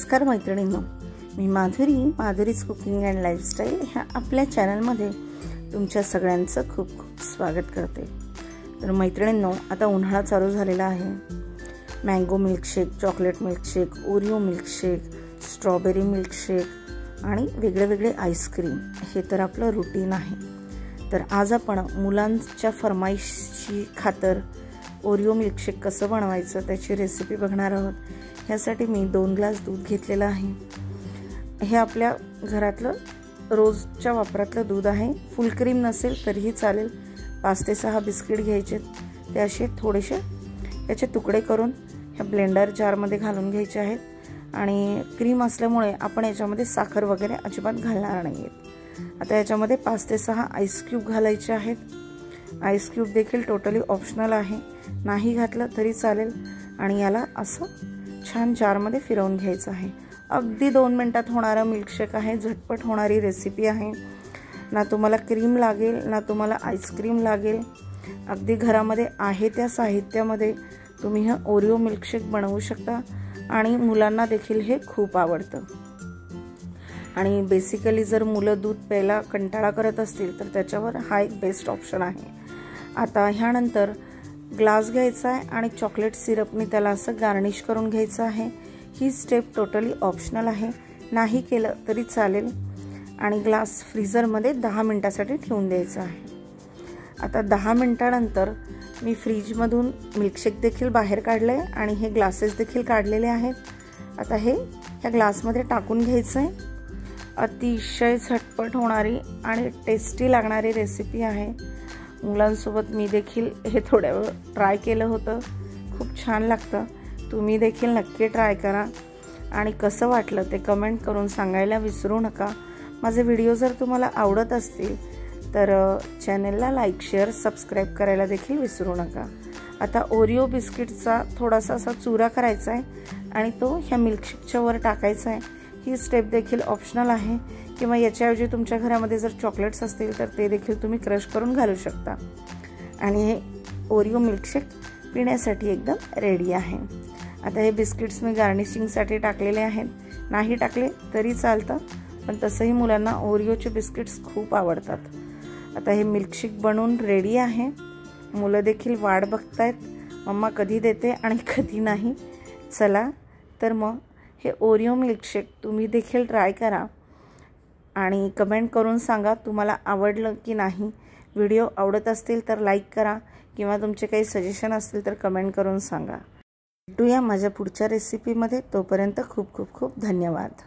नमस्कार मैत्रिणींनो, मी Madhuri's cooking and lifestyle ह्या आपल्या चॅनलमध्ये तुमच्या सगळ्यांचं खूप खूप स्वागत करते। तर मैत्रिणींनो, आता उन्हाळा चालू झालेला आहे। Mango milkshake, chocolate milkshake, Oreo milkshake, strawberry milkshake आणि वेगळे आईस्क्रीम हे तर आपलं रुटीन आहे। तर आज आपण मुलांच्या फरमाईशची खातर ओरिओ मिल्कशेक कसं बनवायचं त्याची रेसिपी बघणार आहोत। ह्यासाठी मी 2 ग्लास दूध घेतलेलं आहे। हे आपल्या घरातलं रोजच्या वापरातलं दूध आहे। फुल क्रीम नसेल तरीही चालेल। 5 ते 6 बिस्किट घ्यायचे, ते असे थोडेसे याचे तुकडे करून ह्या ब्लेंडर जारमध्ये घालून घ्यायचे आहेत। आणि क्रीम असल्यामुळे आपण याच्यामध्ये साखर वगैरे अजिबात घालणार नाहीत। आता याच्यामध्ये 5 ते 6 आईस क्यूब घालायचे आहेत। आईस क्यूब देखील टोटली ऑप्शनल आहे, नाही घातलं तरी चालेल। आणि याला असं छान जारमध्ये फिरवून घ्यायचं आहे। अगदी 2 मिनिटात होणारा मिल्कशेक आहे, झटपट होणारी रेसिपी आहे। ना तुम्हाला क्रीम लागेल ना तुम्हाला आईस्क्रीम लागेल। अगदी घरामध्ये आहे त्या साहित्यामध्ये तुम्ही हे ओरिओ मिल्कशेक बनवू शकता आणि मुलांना देखील हे खूप आवडतं। आणि बेसिकली जर मुलं दूध प्यायला कंटाळा करत असतील तर त्याच्यावर हा एक बेस्ट ऑप्शन आहे। आता ह्यानंतर ग्लास घ्यायचा आहे आणि चॉकलेट सिरपने त्याला असं गार्निश करून घ्यायचं आहे। ही स्टेप टोटली ऑप्शनल आहे, नाही केलं तरी चालेल। आणि ग्लास फ्रीझरमध्ये 10 मिनिटासाठी ठेवून द्यायचा आहे। आता 10 मिनिटानंतर मी फ्रीजमधून मिल्कशेक देखील बाहेर काढले आणि हे ग्लासेस देखील काढलेले आहेत। आता हे ह्या ग्लासमध्ये टाकून घ्यायचं आहे। अतिशय झटपट होणारी आणि टेस्टी लागणारी रेसिपी आहे। मुलांसोबत मी देखील हे थोड्या वेळ ट्राय केलं होतं, खूप छान लागतं। तुम्ही देखील नक्की ट्राय करा आणि कसं वाटलं ते कमेंट करून सांगायला विसरू नका। माझे व्हिडिओ जर तुम्हाला आवडत असतील तर चॅनलला लाईक, शेअर, सबस्क्राईब करायला देखील विसरू नका। आता ओरिओ बिस्किटचा थोडासा असा चुरा करायचा आहे आणि तो ह्या मिल्कशेकच्या वर टाकायचा आहे। ही स्टेप देखील ऑप्शनल आहे, किंवा याच्याऐवजी तुमच्या घरामध्ये जर चॉकलेट्स असतील तर ते देखील तुम्ही क्रश करून घालू शकता। आणि हे ओरिओ मिल्कशेक पिण्यासाठी एकदम रेडी आहे। आता हे बिस्किट्स मी गार्निशिंगसाठी टाकलेले आहेत, नाही टाकले तरी चालतं, पण तसंही मुलांना ओरिओचे बिस्किट्स खूप आवडतात। आता हे मिल्कशेक बनवून रेडी आहे। मुलं देखील वाट बघतायत, मम्मा कधी देते आणि कधी नाही। चला तर मग हे ओरिओ मिल्कशेक तुम्ही देखील ट्राय करा आणि कमेंट करून सांगा तुम्हाला आवडलं की नाही। व्हिडिओ आवडत असतील तर लाईक करा, किंवा तुमचे काही सजेशन असतील तर कमेंट करून सांगा। भेटूया माझ्या पुढच्या रेसिपीमध्ये, तोपर्यंत खूप धन्यवाद।